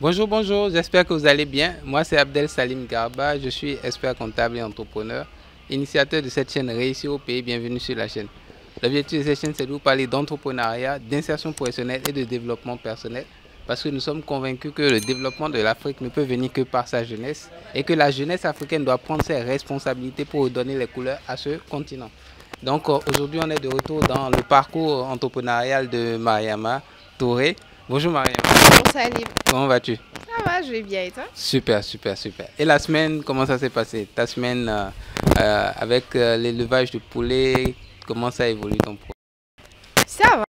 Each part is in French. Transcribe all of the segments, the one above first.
Bonjour, bonjour, j'espère que vous allez bien. Moi, c'est Abdel Salim Garba, je suis expert comptable et entrepreneur, initiateur de cette chaîne Réussir au pays. Bienvenue sur la chaîne. L'objectif de cette chaîne, c'est de vous parler d'entrepreneuriat, d'insertion professionnelle et de développement personnel, parce que nous sommes convaincus que le développement de l'Afrique ne peut venir que par sa jeunesse et que la jeunesse africaine doit prendre ses responsabilités pour donner les couleurs à ce continent. Donc aujourd'hui, on est de retour dans le parcours entrepreneurial de Mariama Touré. Bonjour Mariama. Bonjour Salim. Comment vas-tu? Ça va, je vais bien et toi? Super, super, super. Et la semaine, comment ça s'est passé? Ta semaine avec l'élevage de poulets, comment ça évolue ton projet? Ça va.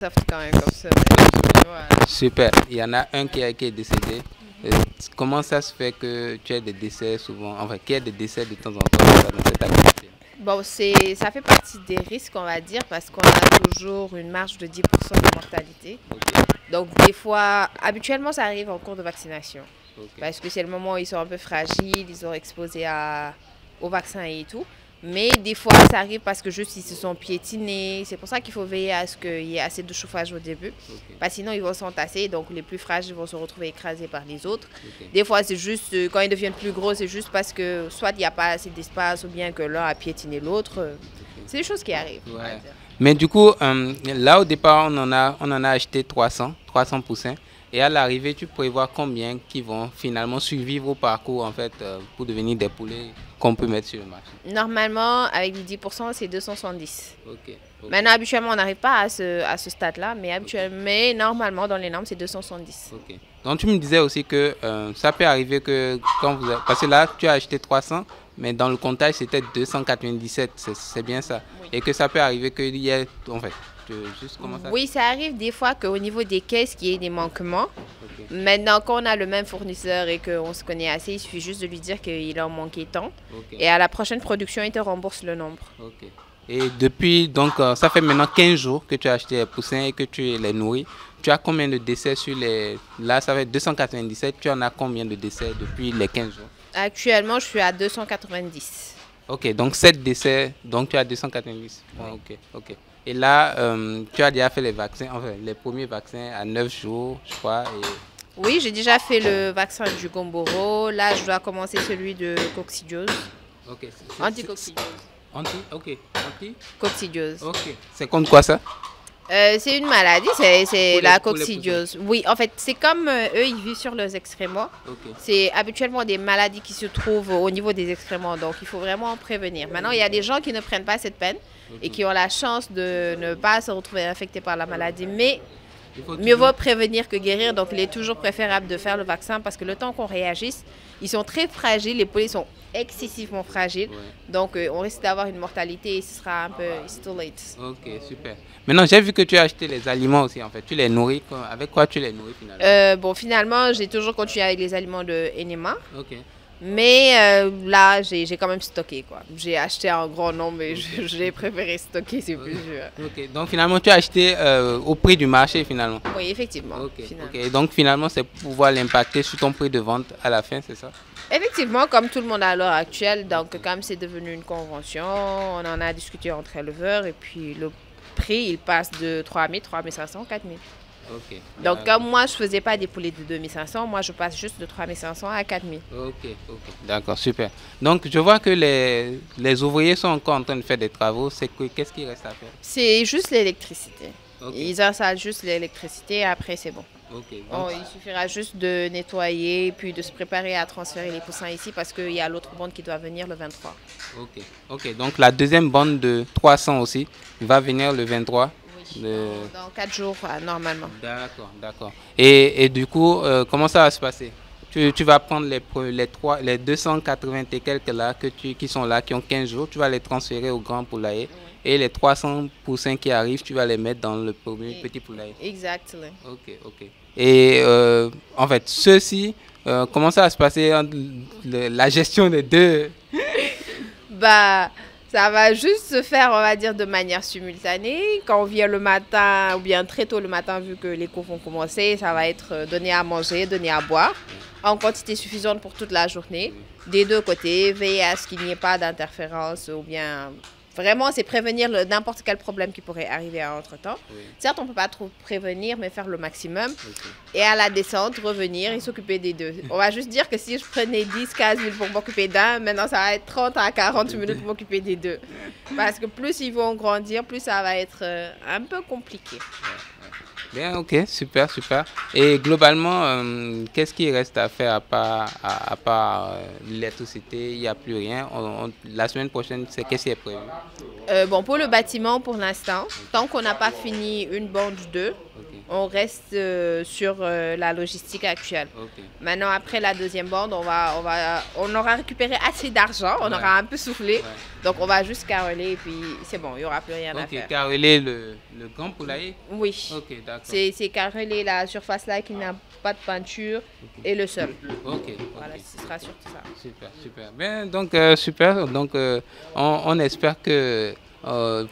Ça fait quand même comme ça. Ouais. Super. Il y en a un qui est décédé. Euh, Comment ça se fait que tu aies des décès souvent, enfin, qu'il y ait des décès de temps en temps dans cette activité? Bon, ça fait partie des risques, on va dire, parce qu'on a toujours une marge de 10% de mortalité. Ok, Donc, des fois, habituellement, ça arrive en cours de vaccination. ok, Parce que c'est le moment où ils sont un peu fragiles, ils sont exposés au vaccin et tout. Mais des fois, ça arrive parce que juste ils se sont piétinés. C'est pour ça qu'il faut veiller à ce qu'il y ait assez de chauffage au début. ok, Parce que sinon, ils vont s'entasser. Donc, les plus fragiles vont se retrouver écrasés par les autres. ok. Des fois, c'est juste, quand ils deviennent plus gros, c'est juste parce que soit il n'y a pas assez d'espace ou bien que l'un a piétiné l'autre. C'est des choses qui arrivent, on va Ouais. dire. Mais du coup, là au départ, on en a acheté 300 poussins. Et à l'arrivée, tu prévois combien qui vont finalement survivre au parcours en fait pour devenir des poulets qu'on peut mettre sur le marché. Normalement, avec les 10%, c'est 270. Ok, ok, Maintenant, habituellement, on n'arrive pas à ce stade-là, mais normalement, dans les normes, c'est 270. ok. Donc tu me disais aussi que ça peut arriver que quand parce que là, tu as acheté 300, mais dans le comptage, c'était 297, c'est bien ça. Oui. Et que ça peut arriver qu'il y ait, en fait, juste comment ça. Oui, ça arrive des fois qu'au niveau des caisses, qu'il y ait des manquements. Ok, Maintenant, quand on a le même fournisseur et qu'on se connaît assez, il suffit juste de lui dire qu'il en manquait tant. ok, Et à la prochaine production, il te rembourse le nombre. ok. Et depuis, donc, ça fait maintenant 15 jours que tu as acheté les poussins et que tu les nourris. Tu as combien de décès sur les. Là, ça fait 297. Tu en as combien de décès depuis les 15 jours? Actuellement, je suis à 290. Ok, donc 7 décès, donc tu as 290. Oui. Ok, ok. Et là, tu as déjà fait les vaccins, enfin, les premiers vaccins à 9 jours, je crois. Oui, j'ai déjà fait le vaccin du Gomboro. Là, je dois commencer celui de coccidiose. Ok, Anticoccidiose. ok, anti, Coccidiose. ok. C'est contre quoi ça? C'est une maladie, c'est la Pour les coccidiose. Oui, en fait, c'est comme eux, ils vivent sur leurs excréments. Ok, C'est habituellement des maladies qui se trouvent au niveau des excréments. Donc, il faut vraiment en prévenir. Maintenant, il y a des gens qui ne prennent pas cette peine et qui ont la chance de ne pas se retrouver infectés par la maladie. Mais il faut mieux toujours. vaut prévenir que guérir. Donc, il est toujours préférable de faire le vaccin parce que le temps qu'on réagisse, ils sont très fragiles. Les poulets sont excessivement fragiles. Ouais. Donc, on risque d'avoir une mortalité et ce sera un peu it's too late. Ok, super. Maintenant, j'ai vu que tu as acheté les aliments aussi, en fait. Tu les nourris. Avec quoi tu les nourris finalement? Bon, finalement, j'ai toujours continué avec les aliments de Enema. Ok. Mais là, j'ai quand même stocké, quoi. J'ai acheté un grand nombre et j'ai préféré stocker, c'est plus dur. Ok, donc finalement, tu as acheté au prix du marché finalement. Oui, effectivement. Ok, Finalement. ok. Donc finalement, c'est pour pouvoir l'impacter sur ton prix de vente à la fin, c'est ça? Effectivement, comme tout le monde à l'heure actuelle, donc comme c'est devenu une convention, on en a discuté entre éleveurs et puis le prix, il passe de 3 000, 3 500, 4 000. Ok. Donc comme moi, je faisais pas des poulets de 2 500, moi je passe juste de 3 500 à 4 000. Ok, ok. D'accord, super. Donc je vois que les ouvriers sont encore en train de faire des travaux. Qu'est-ce qu'il reste à faire? C'est juste l'électricité. Ok, Ils installent juste l'électricité, après c'est bon. ok. Oh, Donc, il suffira juste de nettoyer, puis de se préparer à transférer les poussins ici parce qu'il y a l'autre bande qui doit venir le 23. ok, ok. Donc la deuxième bande de 300 aussi va venir le 23. Oui. Le... Dans 4 jours, normalement. D'accord, d'accord. Et du coup, comment ça va se passer? Tu vas prendre les 280 et quelques là qui sont là, qui ont 15 jours, tu vas les transférer au grand poulailler. Et les 300 poussins qui arrivent, tu vas les mettre dans le premier Et- petit poulailler. Exactement. Ok, ok. Et en fait, ceux-ci, comment ça va se passer la gestion des deux? Bah, ça va juste se faire, on va dire, de manière simultanée. Quand on vient le matin, ou bien très tôt le matin, vu que les cours vont commencer, ça va être donné à manger, donné à boire, en quantité suffisante pour toute la journée. Des deux côtés, veiller à ce qu'il n'y ait pas d'interférence ou bien vraiment, c'est prévenir n'importe quel problème qui pourrait arriver entre-temps. Oui. Certes, on ne peut pas trop prévenir, mais faire le maximum. Ok. Et à la descente, revenir et s'occuper des deux. On va juste dire que si je prenais 10-15 minutes pour m'occuper d'un, maintenant ça va être 30 à 40 minutes pour m'occuper des deux. Parce que plus ils vont grandir, plus ça va être un peu compliqué. Bien, ok, super, super. Et globalement, qu'est-ce qui reste à faire à part l'électricité? Il n'y a plus rien. La semaine prochaine, qu'est-ce qui est prévu? Bon, pour le bâtiment, pour l'instant, tant qu'on n'a pas fini une bande 2, Ok, on reste sur la logistique actuelle. ok. Maintenant, après la deuxième bande, on aura récupéré assez d'argent, on Ouais. aura un peu soufflé. Ouais. Donc, on va juste caroler et puis c'est bon, il n'y aura plus rien à Ok, faire. caroler le grand poulailler? Oui, Ok, d'accord. c'est caroler la surface là qui n'a pas de peinture et le sol. Ok, Voilà, ok. ce sera surtout ça. Super, super. Bien, donc, super. Donc, on espère que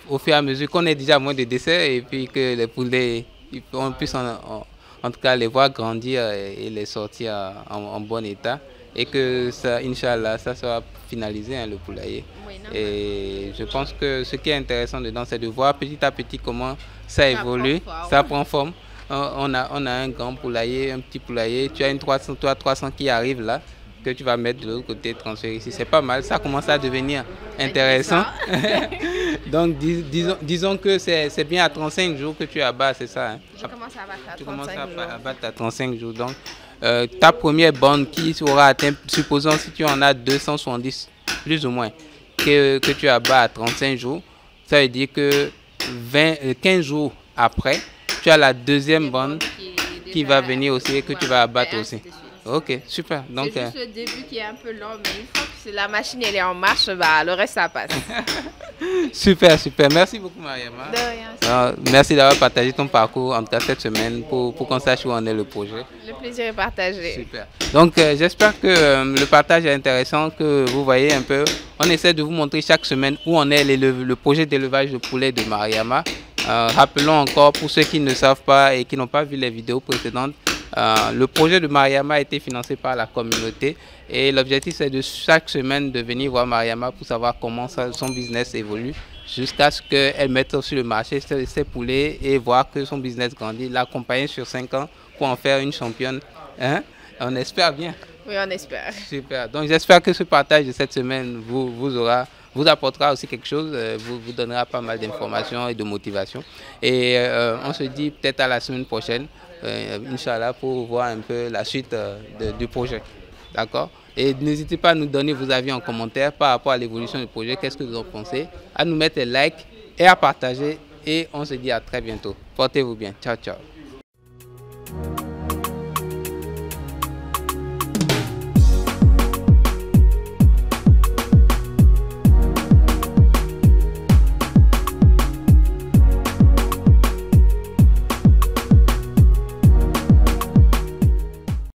au fur et à mesure qu'on ait déjà moins de décès et puis que les poulets, on puisse en tout cas les voir grandir et les sortir en bon état. Et que ça, Inch'Allah, ça sera finalisé, hein, le poulailler. Oui, non, Et je pense que ce qui est intéressant dedans, c'est de voir petit à petit comment ça évolue, prend forme. ça prend forme. On a un grand poulailler, un petit poulailler. Tu as une 300, toi 300 qui arrive là, que tu vas mettre de l'autre côté, transférer ici. C'est pas mal, ça commence à devenir intéressant. Donc disons que c'est bien à 35 jours que tu abats, c'est ça, hein? Je commence à battre à Tu commences 35 jours. à battre à 35 jours. Donc, ta première bande qui aura atteint, supposons si tu en as 270, plus ou moins, que tu abats à 35 jours, ça veut dire que 15 jours après, tu as la deuxième bande qui va venir aussi et que tu vas abattre aussi. Ok, super. Donc, C'est juste le début qui est un peu lent, mais une fois que la machine elle est en marche, bah, le reste ça passe. super, super. Merci beaucoup, Mariama. De rien. Merci d'avoir partagé ton parcours, en tout cas cette semaine, pour qu'on sache où en est le projet. Le plaisir est partagé. Super. Donc, j'espère que le partage est intéressant, que vous voyez un peu. On essaie de vous montrer chaque semaine où en est le projet d'élevage de poulets de Mariama. Rappelons encore, pour ceux qui ne savent pas et qui n'ont pas vu les vidéos précédentes, le projet de Mariama a été financé par la communauté et l'objectif c'est de chaque semaine de venir voir Mariama pour savoir comment son business évolue jusqu'à ce qu'elle mette sur le marché ses poulets et voir que son business grandit, l'accompagner sur 5 ans pour en faire une championne. Hein? On espère bien. Oui, on espère. Super. Donc j'espère que ce partage de cette semaine vous apportera aussi quelque chose, vous donnera pas mal d'informations et de motivation. Et on se dit peut-être à la semaine prochaine, Inch'Allah, pour voir un peu la suite du projet. D'accord? Et n'hésitez pas à nous donner vos avis en commentaire par rapport à l'évolution du projet, qu'est-ce que vous en pensez, à nous mettre des likes et à partager. Et on se dit à très bientôt. Portez-vous bien. Ciao, ciao.